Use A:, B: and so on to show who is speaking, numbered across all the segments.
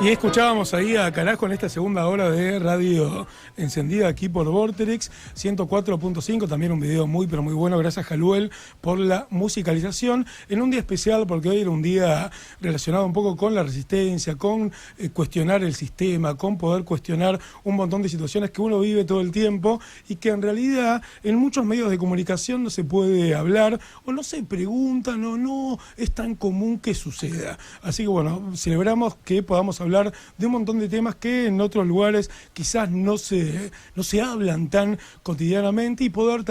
A: Y escuchábamos ahí a Carajo en esta segunda hora de Radio Encendida aquí por Vorterix 104.5, también un video muy pero muy bueno, gracias Jaluel por la musicalización, en un día especial porque hoy era un día relacionado un poco con la resistencia, con cuestionar el sistema, con poder cuestionar un montón de situaciones que uno vive todo el tiempo y que en realidad en muchos medios de comunicación no se puede hablar o no se preguntan o no es tan común que suceda. Así que bueno, celebramos que podamos hablar de un montón de temas que en otros lugares quizás no se hablan tan cotidianamente y poder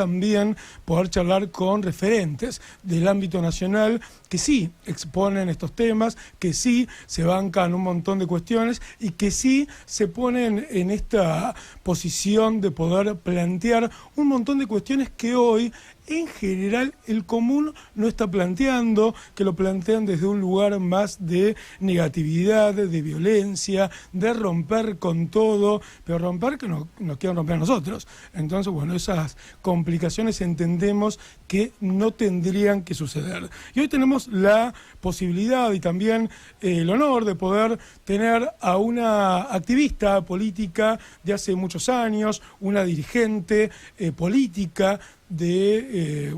A: charlar con referentes del ámbito nacional que sí exponen estos temas, que sí se bancan un montón de cuestiones y que sí se ponen en esta posición de poder plantear un montón de cuestiones que hoy en general el común no está planteando, que lo plantean desde un lugar más de negatividad, de violencia, de romper con todo, pero romper que nos quieren romper a nosotros. Entonces, bueno, esas complicaciones entendemos que no tendrían que suceder. Y hoy tenemos la posibilidad y también el honor de poder tener a una activista política de hace muchos años, una dirigente política de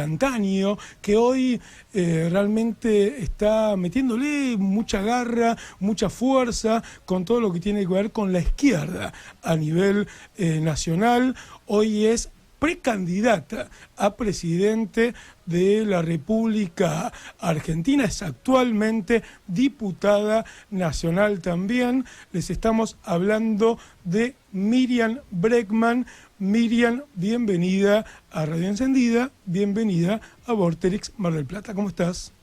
A: antaño, que hoy realmente está metiéndole mucha garra, mucha fuerza con todo lo que tiene que ver con la izquierda a nivel nacional. Hoy es precandidata a presidente de la República Argentina, es actualmente diputada nacional también. Les estamos hablando de Miriam Bregman. Miriam, bienvenida a Radio Encendida, bienvenida a Vorterix Mar del Plata. ¿Cómo estás?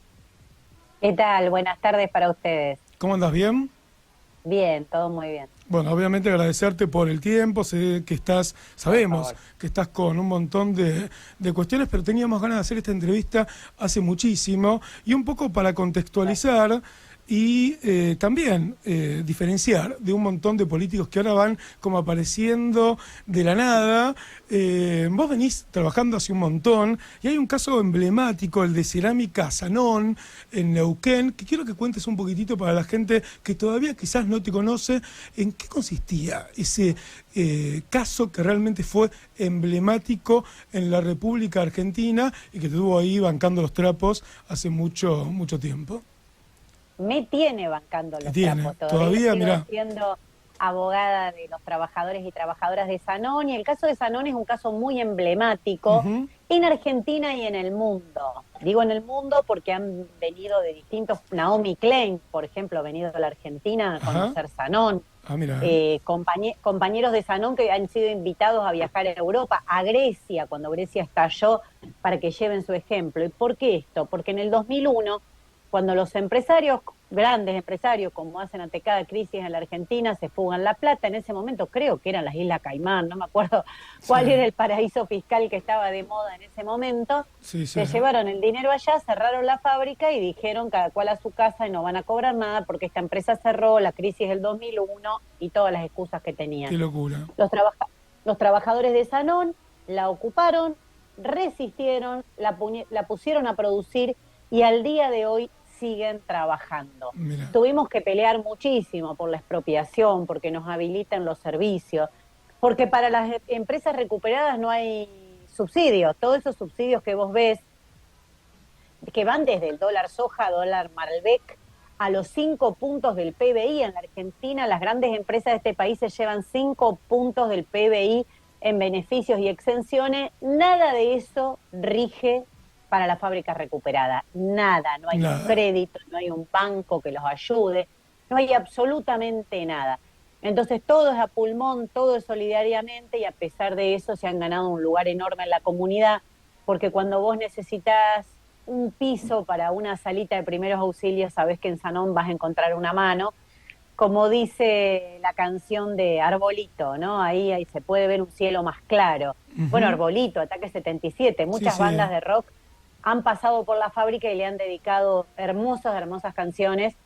B: ¿Qué tal? Buenas tardes para ustedes.
A: ¿Cómo andas? ¿Bien?
B: Bien, todo muy bien.
A: Bueno, obviamente agradecerte por el tiempo, sabemos que estás con un montón de cuestiones, pero teníamos ganas de hacer esta entrevista hace muchísimo y un poco para contextualizar y también diferenciar de un montón de políticos que ahora van como apareciendo de la nada. Vos venís trabajando hace un montón y hay un caso emblemático, el de Cerámica Zanón en Neuquén, que quiero que cuentes un poquitito para la gente que todavía quizás no te conoce, en qué consistía ese caso que realmente fue emblemático en la República Argentina y que te tuvo ahí bancando los trapos hace mucho tiempo.
B: Me tiene bancando los trapos.
A: Todavía
B: sigo siendo abogada de los trabajadores y trabajadoras de Zanón, y el caso de Zanón es un caso muy emblemático en Argentina y en el mundo. Digo en el mundo porque han venido de distintos, Naomi Klein, por ejemplo, ha venido a la Argentina a conocer Zanón. Compañeros de Zanón que han sido invitados a viajar a Europa, a Grecia, cuando Grecia estalló, para que lleven su ejemplo. ¿Y por qué esto? Porque en el 2001, cuando los empresarios, grandes empresarios, como hacen ante cada crisis en la Argentina, se fugan la plata, en ese momento creo que eran las Islas Caimán, no me acuerdo cuál era el paraíso fiscal que estaba de moda en ese momento, se llevaron el dinero allá, cerraron la fábrica y dijeron cada cual a su casa y no van a cobrar nada porque esta empresa cerró, la crisis del 2001 y todas las excusas que tenían.
A: ¡Qué locura!
B: Los trabajadores de Zanón la ocuparon, resistieron, la pusieron a producir y al día de hoy siguen trabajando. Mira. Tuvimos que pelear muchísimo por la expropiación, porque nos habilitan los servicios, porque para las empresas recuperadas no hay subsidios. Todos esos subsidios que vos ves, que van desde el dólar soja, dólar Malbec, a los 5 puntos del PBI. En la Argentina, las grandes empresas de este país se llevan 5 puntos del PBI en beneficios y exenciones. Nada de eso rige para la fábrica recuperada, nada, no hay un crédito, no hay un banco que los ayude, no hay absolutamente nada. Entonces todo es a pulmón, todo es solidariamente y a pesar de eso se han ganado un lugar enorme en la comunidad, porque cuando vos necesitas un piso para una salita de primeros auxilios, sabés que en Zanón vas a encontrar una mano, como dice la canción de Arbolito, ¿no? Ahí se puede ver un cielo más claro. Bueno, Arbolito, Ataque 77, muchas bandas de rock han pasado por la fábrica y le han dedicado hermosas canciones,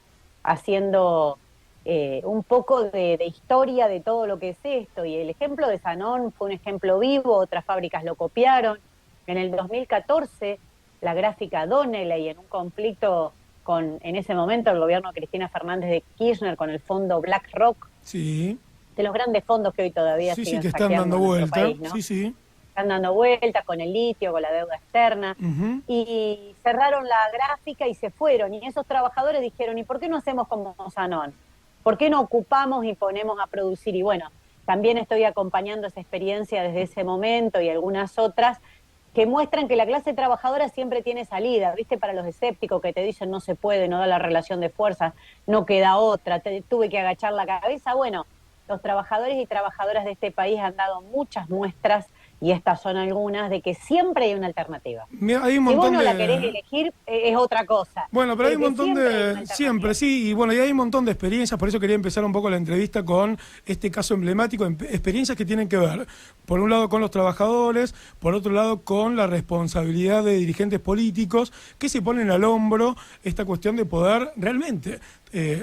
B: haciendo un poco de historia de todo lo que es esto. Y el ejemplo de Zanón fue un ejemplo vivo, otras fábricas lo copiaron. En el 2014, la gráfica Donnelley, en un conflicto en ese momento el gobierno de Cristina Fernández de Kirchner, con el fondo BlackRock,
A: sí,
B: de los grandes fondos que hoy todavía
A: sí,
B: siguen
A: que están dando vuelta,
B: país, ¿no?
A: sí, sí.
B: Están dando vueltas con el litio, con la deuda externa, y cerraron la gráfica y se fueron. Y esos trabajadores dijeron, ¿y por qué no hacemos como Sanón? ¿Por qué no ocupamos y ponemos a producir? Y bueno, también estoy acompañando esa experiencia desde ese momento y algunas otras que muestran que la clase trabajadora siempre tiene salida, ¿viste? Para los escépticos que te dicen no se puede, no da la relación de fuerzas, no queda otra, tuve que agachar la cabeza. Bueno, los trabajadores y trabajadoras de este país han dado muchas muestras, y estas son algunas, de que siempre hay una alternativa.
A: Mira, hay un
B: si
A: montón
B: vos no la querés elegir, es otra cosa.
A: Bueno, pero hay un montón siempre, sí, y bueno, y hay un montón de experiencias, por eso quería empezar un poco la entrevista con este caso emblemático, experiencias que tienen que ver, por un lado con los trabajadores, por otro lado con la responsabilidad de dirigentes políticos que se ponen al hombro esta cuestión de poder realmente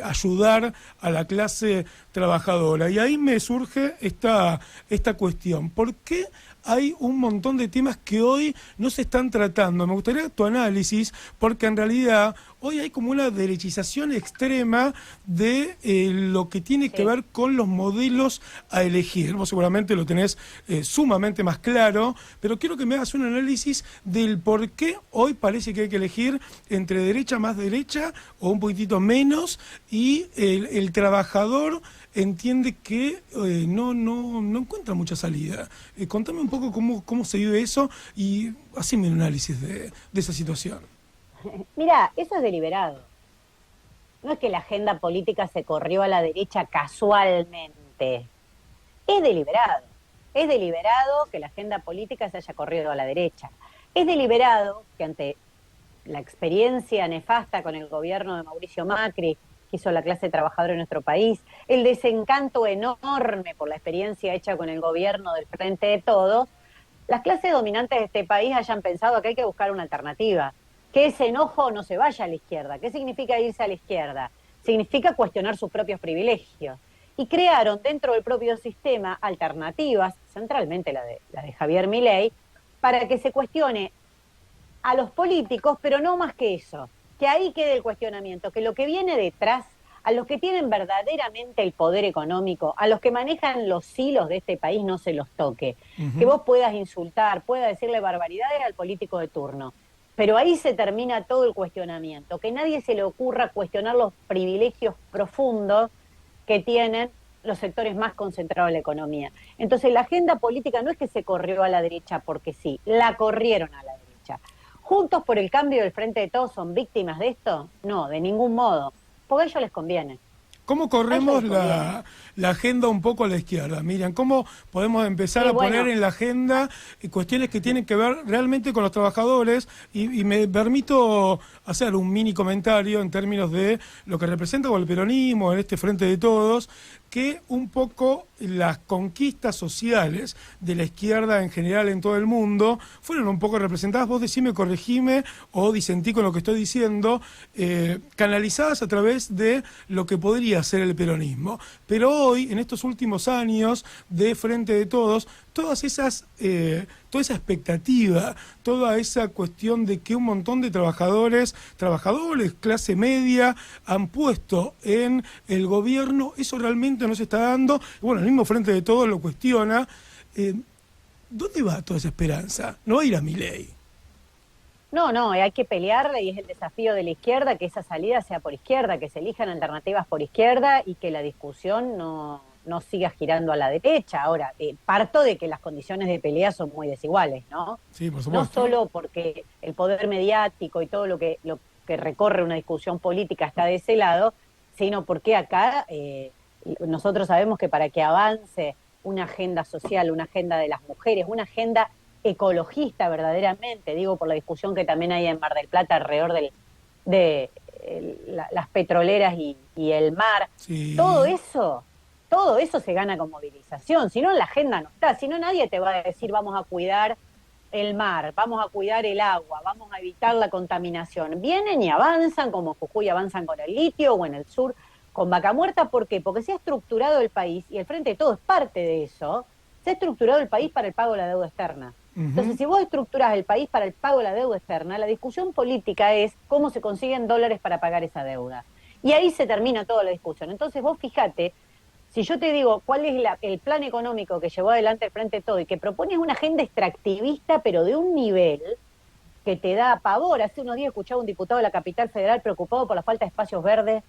A: ayudar a la clase trabajadora. Y ahí me surge esta cuestión. ¿Por qué hay un montón de temas que hoy no se están tratando? Me gustaría tu análisis, porque en realidad hoy hay como una derechización extrema de lo que tiene que ver con los modelos a elegir. Vos seguramente lo tenés sumamente más claro, pero quiero que me hagas un análisis del por qué hoy parece que hay que elegir entre derecha más derecha o un poquitito menos, y el trabajador entiende que no encuentra mucha salida. Contame un poco cómo se vive eso y haceme un análisis de esa situación.
B: Mira, eso es deliberado. No es que la agenda política se corrió a la derecha casualmente. Es deliberado. Es deliberado que la agenda política se haya corrido a la derecha. Es deliberado que ante la experiencia nefasta con el gobierno de Mauricio Macri, que hizo la clase trabajadora en nuestro país, el desencanto enorme por la experiencia hecha con el gobierno del Frente de Todos, las clases dominantes de este país hayan pensado que hay que buscar una alternativa, que ese enojo no se vaya a la izquierda. ¿Qué significa irse a la izquierda? Significa cuestionar sus propios privilegios. Y crearon dentro del propio sistema alternativas, centralmente la de Javier Milei, para que se cuestione a los políticos, pero no más que eso, que ahí quede el cuestionamiento, que lo que viene detrás, a los que tienen verdaderamente el poder económico, a los que manejan los hilos de este país, no se los toque. Que vos puedas insultar, puedas decirle barbaridades al político de turno, pero ahí se termina todo el cuestionamiento, que nadie se le ocurra cuestionar los privilegios profundos que tienen los sectores más concentrados de la economía. Entonces la agenda política no es que se corrió a la derecha porque sí, la corrieron a la derecha. ¿Juntos por el Cambio del Frente de Todos son víctimas de esto? No, de ningún modo, porque a ellos les conviene.
A: ¿Cómo corremos la agenda un poco a la izquierda, Miriam? ¿Cómo podemos empezar a poner en la agenda cuestiones que tienen que ver realmente con los trabajadores? Y me permito hacer un mini comentario en términos de lo que representa con el peronismo en este Frente de Todos, que un poco las conquistas sociales de la izquierda en general en todo el mundo fueron un poco representadas, vos decime, corregime o disentí con lo que estoy diciendo, canalizadas a través de lo que podría ser el peronismo. Pero hoy, en estos últimos años de Frente de Todos, toda esa expectativa, toda esa cuestión de que un montón de trabajadores, clase media, han puesto en el gobierno, eso realmente no se está dando. Bueno, el mismo Frente de Todos lo cuestiona. ¿Dónde va toda esa esperanza? No va a ir a Milei.
B: No, hay que pelear, y es el desafío de la izquierda, que esa salida sea por izquierda, que se elijan alternativas por izquierda y que la discusión no siga girando a la derecha. Ahora, parto de que las condiciones de pelea son muy desiguales, ¿no?
A: Sí, por supuesto.
B: No solo porque el poder mediático y todo lo que recorre una discusión política está de ese lado, sino porque acá nosotros sabemos que para que avance una agenda social, una agenda de las mujeres, una agenda ecologista verdaderamente, digo por la discusión que también hay en Mar del Plata alrededor de las petroleras y el mar, sí. Todo eso se gana con movilización, si no en la agenda no está, si no nadie te va a decir vamos a cuidar el mar, vamos a cuidar el agua, vamos a evitar la contaminación. Vienen y avanzan, como Jujuy avanzan con el litio, o en el sur con Vaca Muerta. ¿Por qué? Porque se ha estructurado el país, y el Frente de Todos es parte de eso, se ha estructurado el país para el pago de la deuda externa. Entonces, si vos estructurás el país para el pago de la deuda externa, la discusión política es cómo se consiguen dólares para pagar esa deuda. Y ahí se termina toda la discusión. Entonces, vos fíjate, si yo te digo cuál es el plan económico que llevó adelante el Frente de Todo y que propone una agenda extractivista, pero de un nivel que te da pavor. Hace unos días escuchaba a un diputado de la capital federal preocupado por la falta de espacios verdes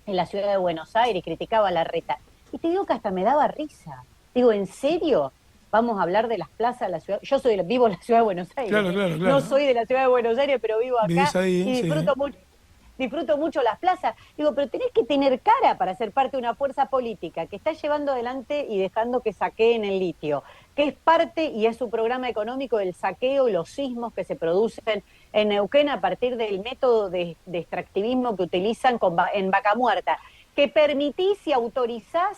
B: en la ciudad de Buenos Aires y criticaba a Larreta. Y te digo que hasta me daba risa. Digo, ¿en serio? Vamos a hablar de las plazas de la ciudad. Yo vivo en la ciudad de Buenos Aires.
A: Claro.
B: No soy de la ciudad de Buenos Aires, pero vivo acá
A: ahí,
B: y disfruto mucho las plazas. Digo, pero tenés que tener cara para ser parte de una fuerza política que está llevando adelante y dejando que saqueen el litio, que es parte y es su programa económico del saqueo y los sismos que se producen en Neuquén a partir del método de extractivismo que utilizan en Vaca Muerta, que permitís y autorizás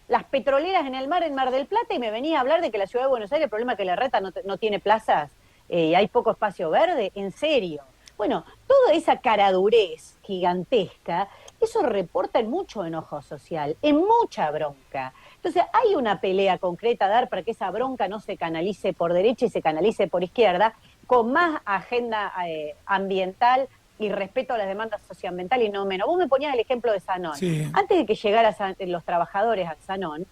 B: las petroleras en Mar del Plata, y me venía a hablar de que la ciudad de Buenos Aires, el problema es que Larreta no tiene plazas y hay poco espacio verde. ¿En serio? Bueno, toda esa caradurez gigantesca, eso reporta en mucho enojo social, en mucha bronca. Entonces hay una pelea concreta a dar para que esa bronca no se canalice por derecha y se canalice por izquierda, con más agenda ambiental y respeto a las demandas socioambientales y no menos. Vos me ponías el ejemplo de Sanón.
A: Sí.
B: Antes de que llegaran los trabajadores a Sanón,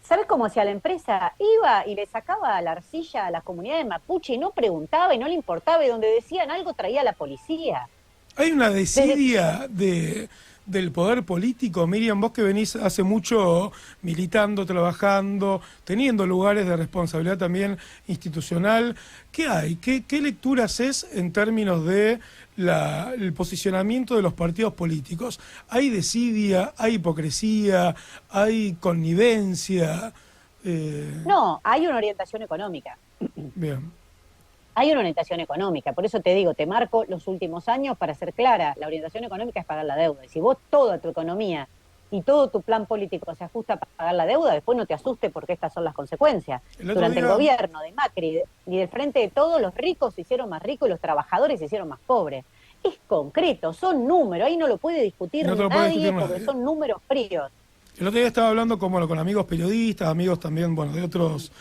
B: ¿sabes cómo hacía la empresa? Iba y le sacaba la arcilla a las comunidades mapuche y no preguntaba y no le importaba, y donde decían algo traía a la policía.
A: Hay una desidia del poder político, Miriam, vos que venís hace mucho militando, trabajando, teniendo lugares de responsabilidad también institucional. ¿Qué hay? ¿Qué lectura haces en términos de el posicionamiento de los partidos políticos? ¿Hay desidia, hay hipocresía, hay connivencia?
B: No, hay una orientación económica.
A: Bien.
B: Hay una orientación económica, por eso te digo, te marco los últimos años para ser clara. La orientación económica es pagar la deuda. Y si vos toda tu economía y todo tu plan político se ajusta para pagar la deuda, después no te asustes porque estas son las consecuencias. Durante el gobierno de Macri y del Frente de Todos, los ricos se hicieron más ricos y los trabajadores se hicieron más pobres. Es concreto, son números, ahí no lo puede discutir nadie porque son números fríos.
A: El otro día estaba hablando con amigos periodistas, amigos también, bueno, de otros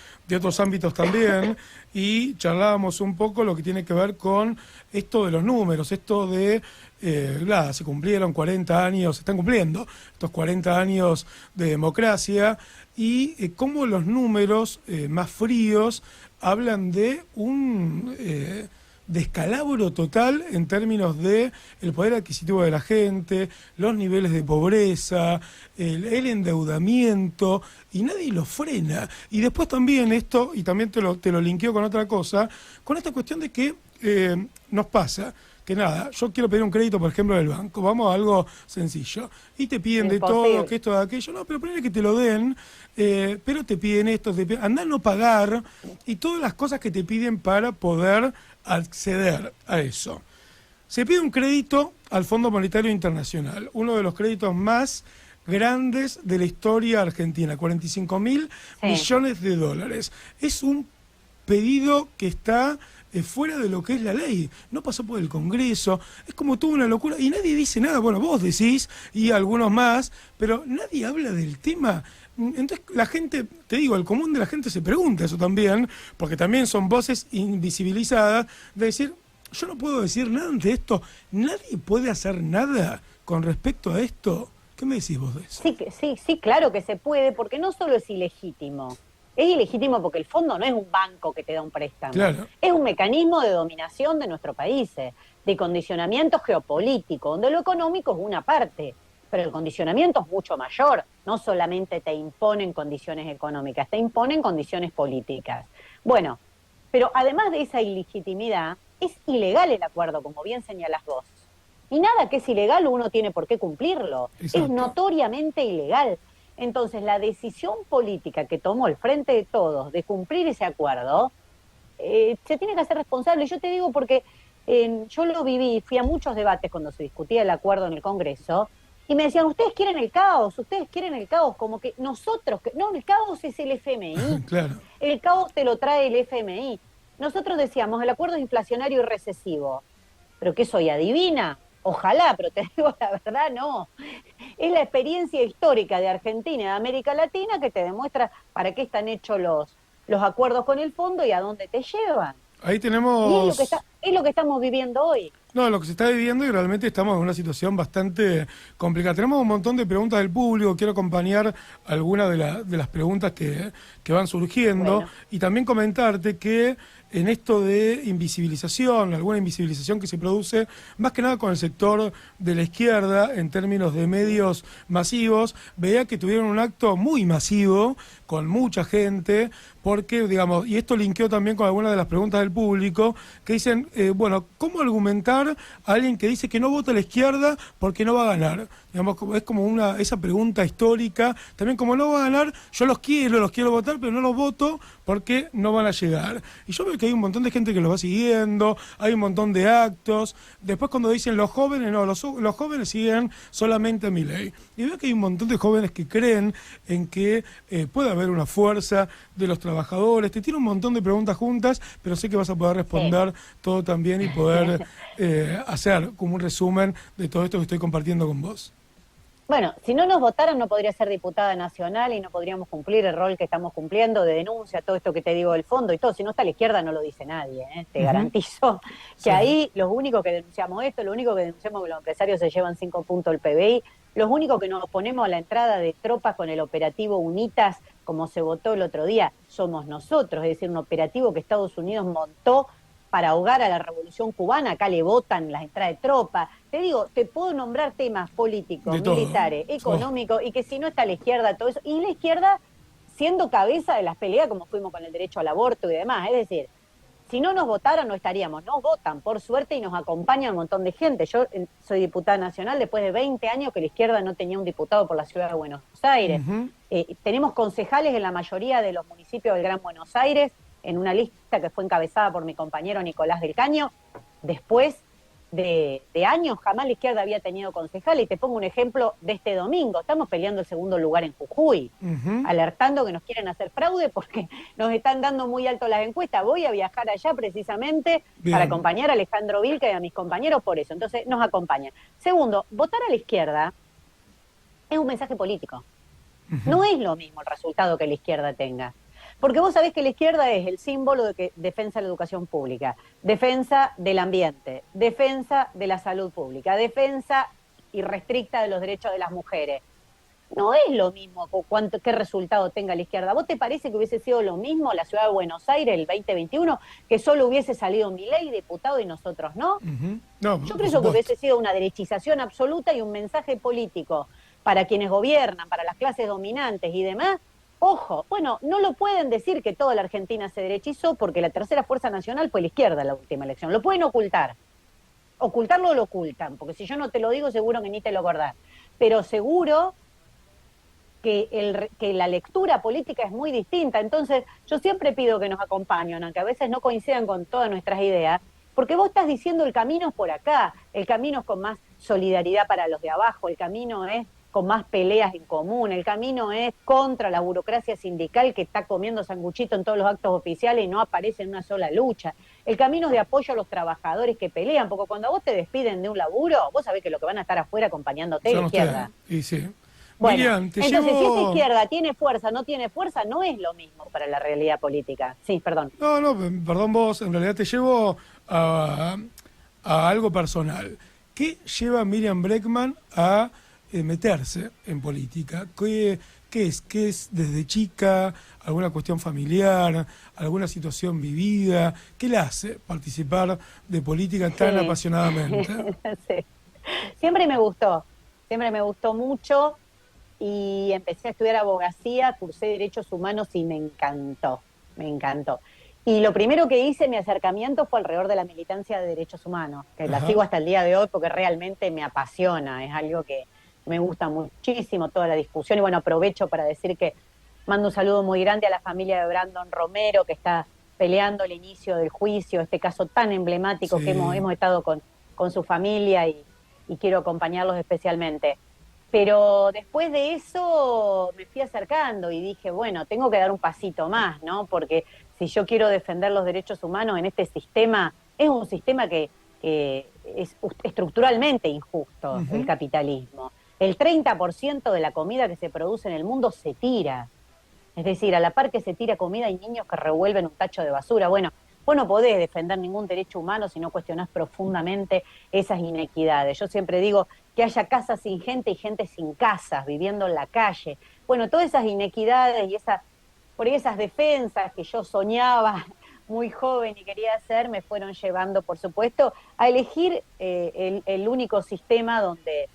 A: ámbitos también, y charlábamos un poco lo que tiene que ver con esto de los números, esto de, se cumplieron 40 años, se están cumpliendo estos 40 años de democracia, y cómo los números más fríos hablan de un descalabro total en términos de el poder adquisitivo de la gente, los niveles de pobreza, el endeudamiento, y nadie lo frena. Y después también esto, y también te lo linkeo con otra cosa, con esta cuestión de que nos pasa que nada, yo quiero pedir un crédito, por ejemplo, del banco, vamos a algo sencillo, y te piden de todo, que esto, de aquello, no, pero ponele que te lo den, pero te piden esto, andá a no pagar, y todas las cosas que te piden para poder acceder a eso. Se pide un crédito al Fondo Monetario Internacional, uno de los créditos más grandes de la historia argentina, 45.000 millones de dólares. Es un pedido que está fuera de lo que es la ley, no pasó por el Congreso, es como toda una locura, y nadie dice nada. Bueno, vos decís, y algunos más, pero nadie habla del tema. Entonces la gente, te digo, el común de la gente se pregunta eso también, porque también son voces invisibilizadas, de decir, yo no puedo decir nada ante esto, nadie puede hacer nada con respecto a esto. ¿Qué me decís vos de eso?
B: Sí, claro que se puede, porque no solo es ilegítimo. Es ilegítimo porque el fondo no es un banco que te da un préstamo.
A: Claro.
B: Es un mecanismo de dominación de nuestros países, de condicionamiento geopolítico, donde lo económico es una parte, pero el condicionamiento es mucho mayor. No solamente te imponen condiciones económicas, te imponen condiciones políticas. Bueno, pero además de esa ilegitimidad, es ilegal el acuerdo, como bien señalás vos. Y nada que es ilegal uno tiene por qué cumplirlo. Exacto. Es notoriamente ilegal. Entonces, la decisión política que tomó el Frente de Todos de cumplir ese acuerdo, se tiene que hacer responsable. Yo te digo porque yo lo viví, fui a muchos debates cuando se discutía el acuerdo en el Congreso, y me decían, ustedes quieren el caos, como que nosotros, no, el caos es el FMI,
A: claro.
B: El caos te lo trae el FMI. Nosotros decíamos, el acuerdo es inflacionario y recesivo, pero ¿qué soy, adivina? Ojalá, pero te digo la verdad, no. Es la experiencia histórica de Argentina y de América Latina que te demuestra para qué están hechos los acuerdos con el fondo y a dónde te llevan.
A: Ahí tenemos...
B: Y es lo que estamos viviendo hoy.
A: No, lo que se está viviendo y realmente estamos en una situación bastante complicada. Tenemos un montón de preguntas del público, quiero acompañar algunas de las preguntas que van surgiendo, bueno, y también comentarte que en esto de invisibilización, alguna invisibilización que se produce, más que nada con el sector de la izquierda, en términos de medios masivos, veía que tuvieron un acto muy masivo, con mucha gente, porque, digamos, y esto linkeó también con algunas de las preguntas del público, que dicen, bueno, ¿cómo argumentar a alguien que dice que no vota a la izquierda porque no va a ganar? Digamos, es como esa pregunta histórica, también como no va a ganar, yo los quiero votar, pero no los voto porque no van a llegar. Y yo veo que hay un montón de gente que los va siguiendo, hay un montón de actos, después cuando dicen los jóvenes, no, los jóvenes siguen solamente a Milei. Y veo que hay un montón de jóvenes que creen en que puede haber una fuerza de los trabajadores. Te tiro un montón de preguntas juntas, pero sé que vas a poder responder todo también y poder hacer como un resumen de todo esto que estoy compartiendo con vos.
B: Bueno, si no nos votaran no podría ser diputada nacional y no podríamos cumplir el rol que estamos cumpliendo de denuncia, todo esto que te digo del fondo y todo. Si no está a la izquierda no lo dice nadie, te garantizo que ahí los únicos que denunciamos esto, los únicos que denunciamos que los empresarios se llevan 5 puntos el PBI, los únicos que nos oponemos a la entrada de tropas con el operativo UNITAS, como se votó el otro día, somos nosotros, es decir, un operativo que Estados Unidos montó para ahogar a la revolución cubana. Acá le votan las entradas de tropas. Te digo, te puedo nombrar temas políticos, militares, económicos, y que si no está la izquierda, todo eso. Y la izquierda siendo cabeza de las peleas, como fuimos con el derecho al aborto y demás. Es decir, si no nos votaran, no estaríamos. Nos votan, por suerte, y nos acompaña un montón de gente. Yo soy diputada nacional después de 20 años que la izquierda no tenía un diputado por la ciudad de Buenos Aires. Tenemos concejales en la mayoría de los municipios del Gran Buenos Aires, en una lista que fue encabezada por mi compañero Nicolás del Caño. Después de años jamás la izquierda había tenido concejal, y te pongo un ejemplo de este domingo. Estamos peleando el segundo lugar en Jujuy, alertando que nos quieren hacer fraude porque nos están dando muy alto las encuestas. Voy a viajar allá precisamente para acompañar a Alejandro Vilca y a mis compañeros por eso. Entonces nos acompañan. Segundo, votar a la izquierda es un mensaje político. No es lo mismo el resultado que la izquierda tenga. Porque vos sabés que la izquierda es el símbolo de que defensa la educación pública, defensa del ambiente, defensa de la salud pública, defensa irrestricta de los derechos de las mujeres. No es lo mismo qué resultado tenga la izquierda. ¿Vos te parece que hubiese sido lo mismo la ciudad de Buenos Aires el 2021, que solo hubiese salido Milei diputado y nosotros no? No, yo creo que hubiese sido una derechización absoluta y un mensaje político para quienes gobiernan, para las clases dominantes y demás. Ojo, bueno, no lo pueden decir que toda la Argentina se derechizó porque la tercera fuerza nacional fue la izquierda en la última elección. Lo pueden ocultar. Ocultarlo lo ocultan, porque si yo no te lo digo seguro que ni te lo acordás. Pero seguro que la lectura política es muy distinta. Entonces yo siempre pido que nos acompañen, aunque a veces no coincidan con todas nuestras ideas, porque vos estás diciendo el camino es por acá, el camino es con más solidaridad para los de abajo, el camino es con más peleas en común, el camino es contra la burocracia sindical que está comiendo sanguchito en todos los actos oficiales y no aparece en una sola lucha. El camino es de apoyo a los trabajadores que pelean, porque cuando a vos te despiden de un laburo, vos sabés que lo que van a estar afuera acompañándote es la izquierda.
A: Y sí.
B: Bueno,
A: Miriam,
B: entonces si esta izquierda tiene fuerza, no tiene fuerza, no es lo mismo para la realidad política. Sí, perdón.
A: No, perdón vos, en realidad te llevo a algo personal. ¿Qué lleva a Miriam Bregman a meterse en política? ¿Qué es desde chica? ¿Alguna cuestión familiar? ¿Alguna situación vivida? ¿Qué le hace participar de política tan apasionadamente?
B: Sí. Siempre me gustó mucho, y empecé a estudiar abogacía, cursé derechos humanos y me encantó. Y lo primero que hice, mi acercamiento, fue alrededor de la militancia de derechos humanos, que la sigo hasta el día de hoy porque realmente me apasiona, es algo que me gusta muchísimo, toda la discusión. Y bueno, aprovecho para decir que mando un saludo muy grande a la familia de Brandon Romero, que está peleando el inicio del juicio, este caso tan emblemático que hemos estado con su familia, y quiero acompañarlos especialmente. Pero después de eso me fui acercando y dije, bueno, tengo que dar un pasito más, ¿no? Porque si yo quiero defender los derechos humanos en este sistema, es un sistema que es estructuralmente injusto, el capitalismo. El 30% de la comida que se produce en el mundo se tira. Es decir, a la par que se tira comida hay niños que revuelven un tacho de basura. Bueno, vos no podés defender ningún derecho humano si no cuestionás profundamente esas inequidades. Yo siempre digo que haya casas sin gente y gente sin casas, viviendo en la calle. Bueno, todas esas inequidades y por ahí esas defensas que yo soñaba muy joven y quería hacer, me fueron llevando, por supuesto, a elegir el único sistema donde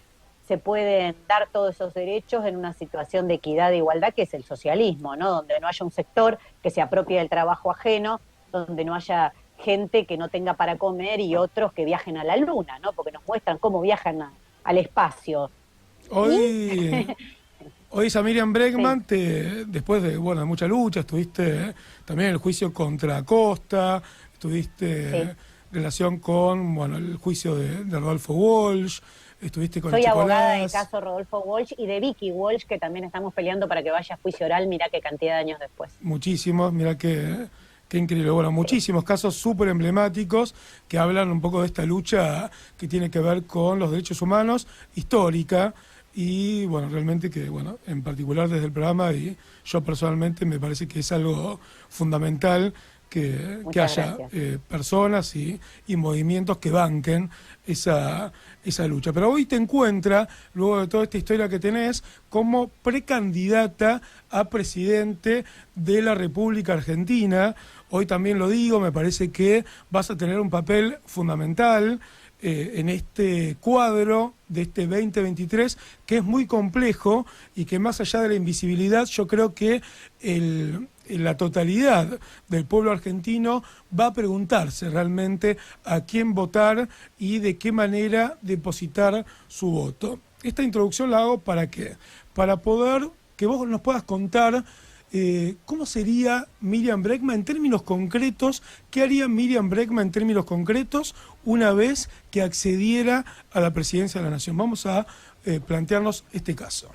B: se pueden dar todos esos derechos en una situación de equidad e igualdad, que es el socialismo, ¿no? Donde no haya un sector que se apropie del trabajo ajeno, donde no haya gente que no tenga para comer y otros que viajen a la luna, ¿no? Porque nos muestran cómo viajan al espacio.
A: Hoy Miriam Bregman, después de mucha lucha, estuviste también en el juicio contra Acosta, estuviste relación con el juicio de Rodolfo Walsh, estuviste con
B: Soy abogada del caso Rodolfo Walsh y de Vicky Walsh, que también estamos peleando para que vaya a juicio oral, mirá qué cantidad de años después.
A: Muchísimos, mirá qué increíble. Bueno, muchísimos casos súper emblemáticos que hablan un poco de esta lucha que tiene que ver con los derechos humanos, histórica, y realmente que, en particular desde el programa y yo personalmente me parece que es algo fundamental que haya personas y movimientos que banquen esa lucha. Pero hoy te encuentra, luego de toda esta historia que tenés, como precandidata a presidente de la República Argentina. Hoy también lo digo, me parece que vas a tener un papel fundamental en este cuadro de este 2023, que es muy complejo y que más allá de la invisibilidad, yo creo que la totalidad del pueblo argentino va a preguntarse realmente a quién votar y de qué manera depositar su voto. Esta introducción la hago ¿para qué? Para poder que vos nos puedas contar ¿cómo sería Miriam Bregman en términos concretos? ¿Qué haría Miriam Bregman en términos concretos una vez que accediera a la presidencia de la Nación? Vamos a plantearnos este caso.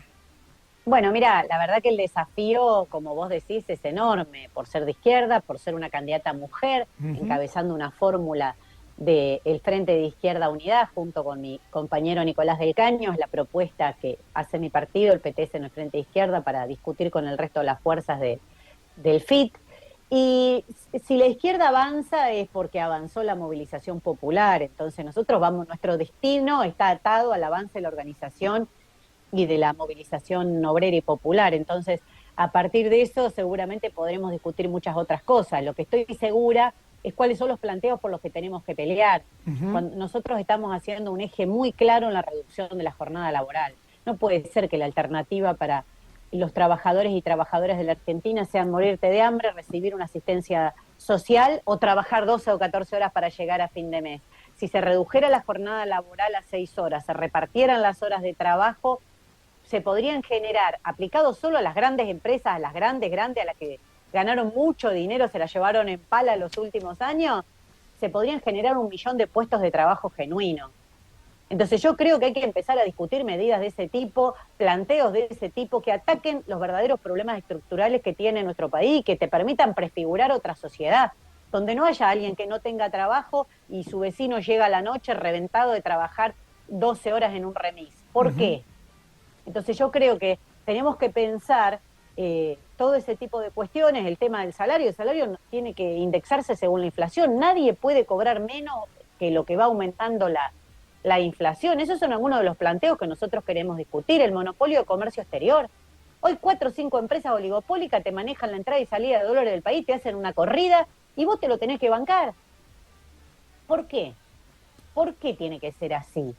B: Bueno, mira, la verdad que el desafío, como vos decís, es enorme, por ser de izquierda, por ser una candidata mujer, encabezando una fórmula del Frente de Izquierda Unidad, junto con mi compañero Nicolás del Caño, es la propuesta que hace mi partido, el PTS, en el Frente de Izquierda, para discutir con el resto de las fuerzas del FIT. Y si la izquierda avanza es porque avanzó la movilización popular, entonces nuestro destino está atado al avance de la organización y de la movilización obrera y popular. Entonces, a partir de eso seguramente podremos discutir muchas otras cosas. Lo que estoy segura es cuáles son los planteos por los que tenemos que pelear. Nosotros estamos haciendo un eje muy claro en la reducción de la jornada laboral. No puede ser que la alternativa para los trabajadores y trabajadoras de la Argentina sean morirte de hambre, recibir una asistencia social o trabajar 12 o 14 horas para llegar a fin de mes. Si se redujera la jornada laboral a 6 horas, se repartieran las horas de trabajo, se podrían generar, aplicados solo a las grandes empresas, a las grandes, a las que ganaron mucho dinero, se la llevaron en pala los últimos años, se podrían generar 1 millón de puestos de trabajo genuinos. Entonces yo creo que hay que empezar a discutir medidas de ese tipo, planteos de ese tipo, que ataquen los verdaderos problemas estructurales que tiene nuestro país, que te permitan prefigurar otra sociedad, donde no haya alguien que no tenga trabajo y su vecino llega a la noche reventado de trabajar 12 horas en un remis. ¿Por qué? Entonces yo creo que tenemos que pensar todo ese tipo de cuestiones, el tema del salario. El salario tiene que indexarse según la inflación. Nadie puede cobrar menos que lo que va aumentando la inflación. Esos son algunos de los planteos que nosotros queremos discutir. El monopolio de comercio exterior. Hoy 4 o 5 empresas oligopólicas te manejan la entrada y salida de dólares del país, te hacen una corrida y vos te lo tenés que bancar. ¿Por qué? ¿Por qué tiene que ser así?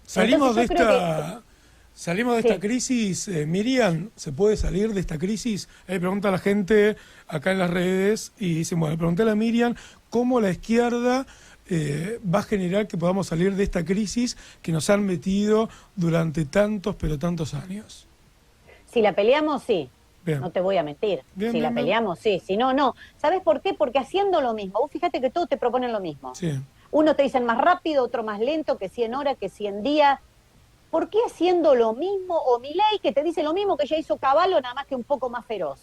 A: Salimos de esta crisis, Miriam, ¿se puede salir de esta crisis? Pregunta a la gente acá en las redes y dicen, pregúntale a Miriam cómo la izquierda va a generar que podamos salir de esta crisis que nos han metido durante tantos, pero tantos años.
B: Si la peleamos, sí.
A: Bien.
B: No te voy a mentir. Si la peleamos, sí. Si no, no. ¿Sabes por qué? Porque haciendo lo mismo, vos fíjate que todos te proponen lo mismo.
A: Sí.
B: Uno te dicen más rápido, otro más lento, que 100 horas, que 100 días. ¿Por qué haciendo lo mismo? O Milei, que te dice lo mismo que ya hizo Caballo, nada más que un poco más feroz.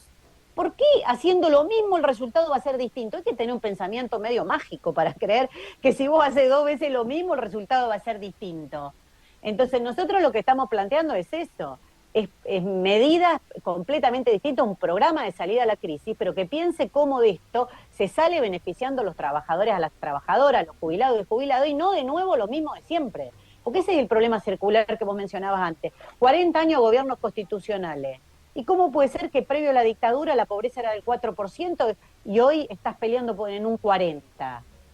B: ¿Por qué haciendo lo mismo el resultado va a ser distinto? Hay que tener un pensamiento medio mágico para creer que si vos haces 2 veces lo mismo, el resultado va a ser distinto. Entonces nosotros lo que estamos planteando es eso. es medidas completamente distintas, un programa de salida a la crisis, pero que piense cómo de esto se sale beneficiando a los trabajadores, a las trabajadoras, a los jubilados y jubilados, y no de nuevo lo mismo de siempre. Porque ese es el problema circular que vos mencionabas antes. 40 años de gobiernos constitucionales. ¿Y cómo puede ser que previo a la dictadura la pobreza era del 4% y hoy estás peleando en un 40%?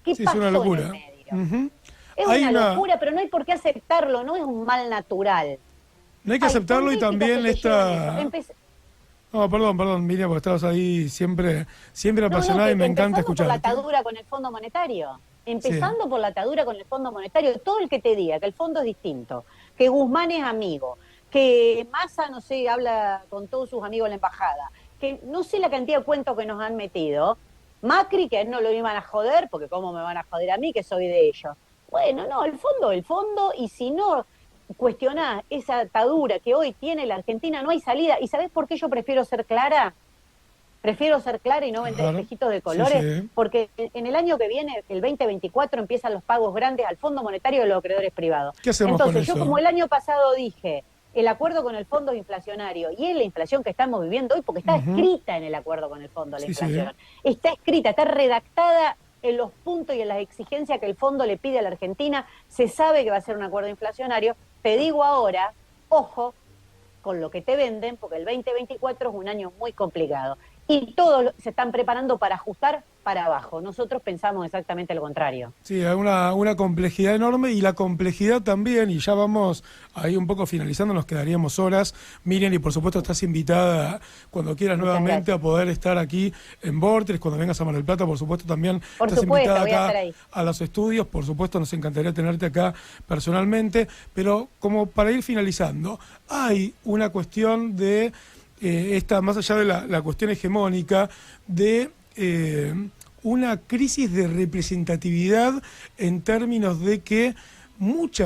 B: ¿Qué pasó
A: es una locura.
B: en el medio? Es una locura, pero no hay por qué aceptarlo, no es un mal natural.
A: No hay que aceptarlo y también esta... No, perdón, Miriam, porque estabas ahí siempre apasionada y me encanta escuchar.
B: Por la atadura con el Fondo Monetario. Empezando por la atadura con el Fondo Monetario. Todo el que te diga que el fondo es distinto, que Guzmán es amigo, que Massa, no sé, habla con todos sus amigos en la embajada, que no sé la cantidad de cuentos que nos han metido. Macri, que a él no lo iban a joder, porque cómo me van a joder a mí, que soy de ellos. Bueno, no, el fondo, y si no cuestionás esa atadura que hoy tiene la Argentina, no hay salida. ¿Y sabés por qué yo prefiero ser clara? Prefiero ser clara y no vender espejitos de colores, sí. Porque en el año que viene, el 2024, empiezan los pagos grandes al Fondo Monetario de los acreedores privados.
A: ¿Qué hacemos
B: Entonces,
A: con eso?
B: Yo como el año pasado dije, el acuerdo con el fondo es inflacionario, y es la inflación que estamos viviendo hoy, porque está escrita en el acuerdo con el fondo, la inflación. Está escrita, está redactada en los puntos y en las exigencias que el fondo le pide a la Argentina. Se sabe que va a ser un acuerdo inflacionario. Te digo ahora, ojo con lo que te venden, porque el 2024 es un año muy complicado. Y todos se están preparando para ajustar para abajo. Nosotros pensamos exactamente lo contrario.
A: Sí, hay una complejidad enorme, y la complejidad también, y ya vamos ahí un poco finalizando, nos quedaríamos horas. Miriam, y por supuesto estás invitada cuando quieras nuevamente a poder estar aquí en Vorterix, cuando vengas a Mar del Plata, por supuesto también estás invitada acá a los estudios, por supuesto nos encantaría tenerte acá personalmente, pero como para ir finalizando, hay una cuestión de... más allá de la cuestión hegemónica, de una crisis de representatividad en términos de que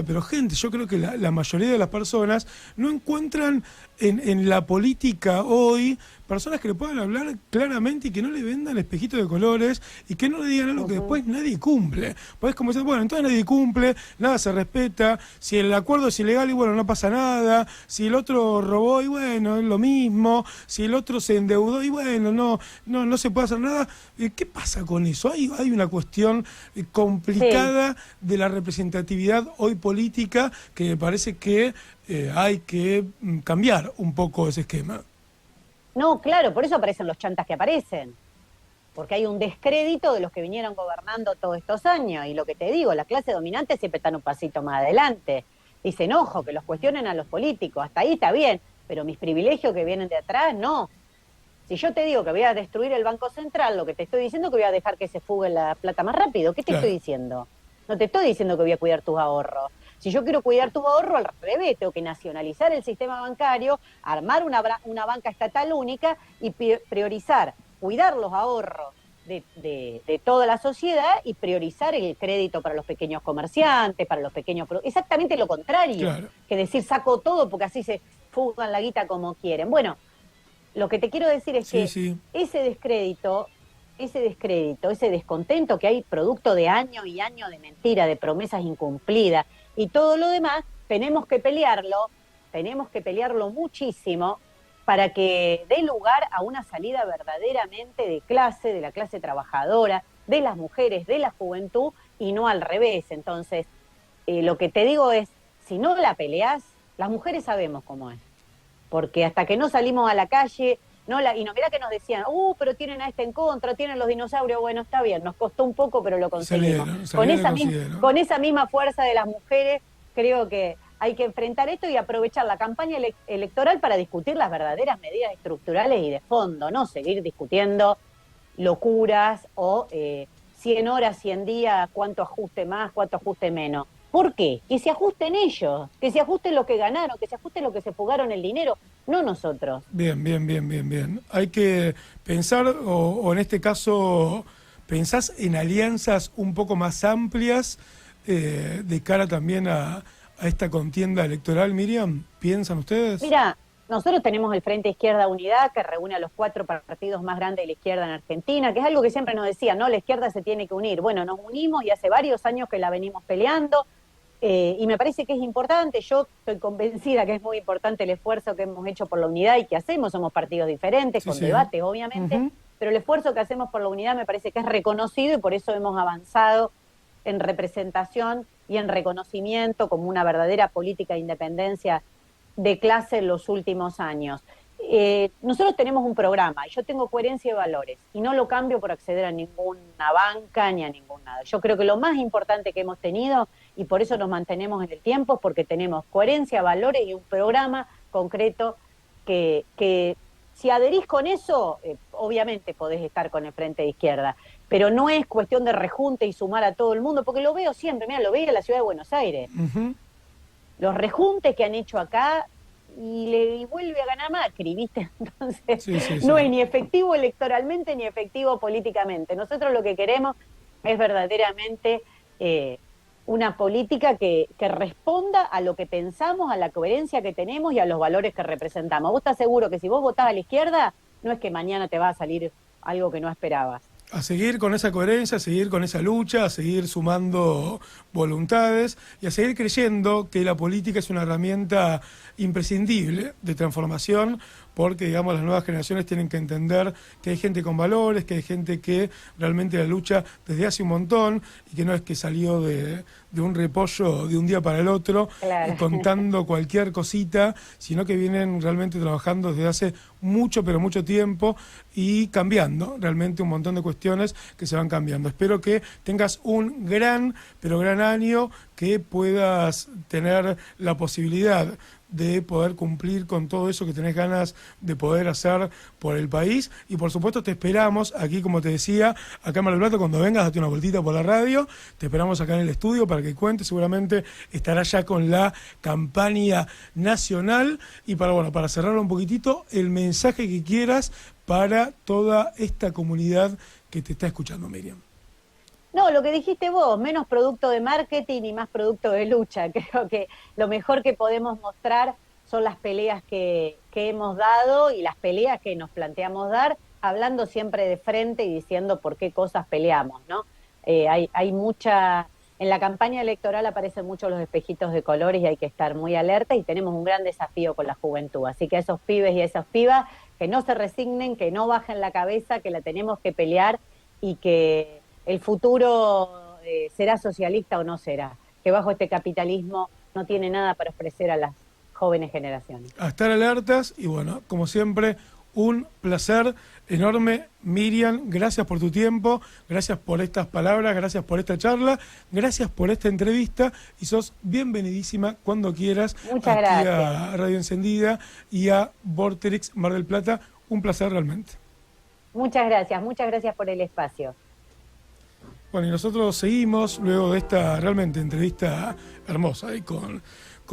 A: pero gente, yo creo que la mayoría de las personas no encuentran en la política hoy personas que le puedan hablar claramente y que no le vendan espejitos de colores y que no le digan algo que después nadie cumple. Pues como dicen, bueno, entonces nadie cumple, nada se respeta, si el acuerdo es ilegal y bueno, no pasa nada, si el otro robó y bueno, es lo mismo, si el otro se endeudó y bueno, no se puede hacer nada. ¿Qué pasa con eso? Hay una cuestión complicada de la representatividad hoy política que me parece que hay que cambiar un poco ese esquema.
B: No, claro, por eso aparecen los chantas que aparecen, porque hay un descrédito de los que vinieron gobernando todos estos años, y lo que te digo, la clase dominante siempre está un pasito más adelante. Dicen, ojo, que los cuestionen a los políticos, hasta ahí está bien, pero mis privilegios que vienen de atrás, no. Si yo te digo que voy a destruir el Banco Central, lo que te estoy diciendo es que voy a dejar que se fugue la plata más rápido. ¿Qué te estoy diciendo? No te estoy diciendo que voy a cuidar tus ahorros. Si yo quiero cuidar tu ahorro, al revés, tengo que nacionalizar el sistema bancario, armar una banca estatal única y priorizar, cuidar los ahorros de toda la sociedad y priorizar el crédito para los pequeños comerciantes, para los pequeños... Exactamente lo contrario, que decir saco todo porque así se fugan la guita como quieren. Bueno, lo que te quiero decir es que ese descrédito, ese descontento que hay producto de año y año de mentira, de promesas incumplidas y todo lo demás, tenemos que pelearlo muchísimo para que dé lugar a una salida verdaderamente de la clase trabajadora, de las mujeres, de la juventud, y no al revés. Entonces, lo que te digo es, si no la peleás, las mujeres sabemos cómo es, porque hasta que no salimos a la calle... y no, mirá que nos decían, pero tienen a este en contra, tienen los dinosaurios. Bueno, está bien, nos costó un poco, pero lo conseguimos. Con esa misma fuerza de las mujeres, creo que hay que enfrentar esto y aprovechar la campaña electoral para discutir las verdaderas medidas estructurales y de fondo, no seguir discutiendo locuras o 100 horas, 100 días, cuánto ajuste más, cuánto ajuste menos. ¿Por qué? Que se ajusten ellos, que se ajusten lo que ganaron, que se ajusten lo que se fugaron el dinero, no nosotros.
A: Bien. Hay que pensar, o en este caso, ¿pensás en alianzas un poco más amplias de cara también a esta contienda electoral, Miriam? ¿Piensan ustedes?
B: Mira, nosotros tenemos el Frente Izquierda Unidad, que reúne a los 4 partidos más grandes de la izquierda en Argentina, que es algo que siempre nos decían, ¿no? La izquierda se tiene que unir. Bueno, nos unimos y hace varios años que la venimos peleando. Y me parece que es importante, yo estoy convencida que es muy importante el esfuerzo que hemos hecho por la unidad y que hacemos, somos partidos diferentes, con debates obviamente, pero el esfuerzo que hacemos por la unidad me parece que es reconocido y por eso hemos avanzado en representación y en reconocimiento como una verdadera política de independencia de clase en los últimos años. Nosotros tenemos un programa, y yo tengo coherencia de valores, y no lo cambio por acceder a ninguna banca ni a ningún nada. Yo creo que lo más importante que hemos tenido, y por eso nos mantenemos en el tiempo, es porque tenemos coherencia, valores y un programa concreto que si adherís con eso, obviamente podés estar con el Frente de Izquierda, pero no es cuestión de rejunte y sumar a todo el mundo, porque lo veo siempre, mira, lo veo en la ciudad de Buenos Aires. Los rejuntes que han hecho acá, y vuelve a ganar Macri, ¿viste? Entonces, no es ni efectivo electoralmente ni efectivo políticamente. Nosotros lo que queremos es verdaderamente una política que responda a lo que pensamos, a la coherencia que tenemos y a los valores que representamos. Vos estás seguro que si vos votás a la izquierda, no es que mañana te va a salir algo que no esperabas.
A: A seguir con esa coherencia, a seguir con esa lucha, a seguir sumando voluntades y a seguir creyendo que la política es una herramienta imprescindible de transformación, porque, digamos, las nuevas generaciones tienen que entender que hay gente con valores, que hay gente que realmente la lucha desde hace un montón y que no es que salió de un repollo de un día para el otro, contando cualquier cosita, sino que vienen realmente trabajando desde hace mucho, pero mucho tiempo y cambiando realmente un montón de cuestiones que se van cambiando. Espero que tengas un gran, pero gran año, que puedas tener la posibilidad de poder cumplir con todo eso que tenés ganas de poder hacer por el país, y por supuesto te esperamos aquí, como te decía, acá en Mar del Plata. Cuando vengas, date una vueltita por la radio, te esperamos acá en el estudio para que cuentes, seguramente estarás ya con la campaña nacional, y para cerrar un poquitito, el mensaje que quieras para toda esta comunidad que te está escuchando, Miriam.
B: No, lo que dijiste vos, menos producto de marketing y más producto de lucha. Creo que lo mejor que podemos mostrar son las peleas que hemos dado y las peleas que nos planteamos dar, hablando siempre de frente y diciendo por qué cosas peleamos, ¿no? Hay mucha... En la campaña electoral aparecen muchos los espejitos de colores y hay que estar muy alerta, y tenemos un gran desafío con la juventud. Así que a esos pibes y a esas pibas, que no se resignen, que no bajen la cabeza, que la tenemos que pelear y que el futuro será socialista o no será, que bajo este capitalismo no tiene nada para ofrecer a las jóvenes generaciones.
A: A estar alertas y bueno, como siempre, un placer enorme, Miriam. Gracias por tu tiempo, gracias por estas palabras, gracias por esta charla, gracias por esta entrevista, y sos bienvenidísima cuando quieras.
B: Muchas
A: aquí
B: gracias.
A: A Radio Encendida y a Vorterix Mar del Plata. Un placer realmente.
B: Muchas gracias por el espacio.
A: Bueno, y nosotros seguimos luego de esta realmente entrevista hermosa y con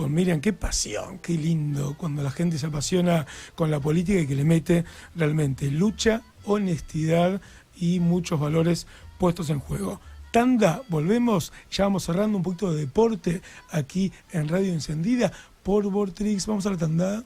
A: Miriam. Qué pasión, qué lindo cuando la gente se apasiona con la política y que le mete realmente lucha, honestidad y muchos valores puestos en juego. Tanda, volvemos, ya vamos cerrando un poquito de deporte aquí en Radio Encendida por Vorterix. Vamos a la tanda.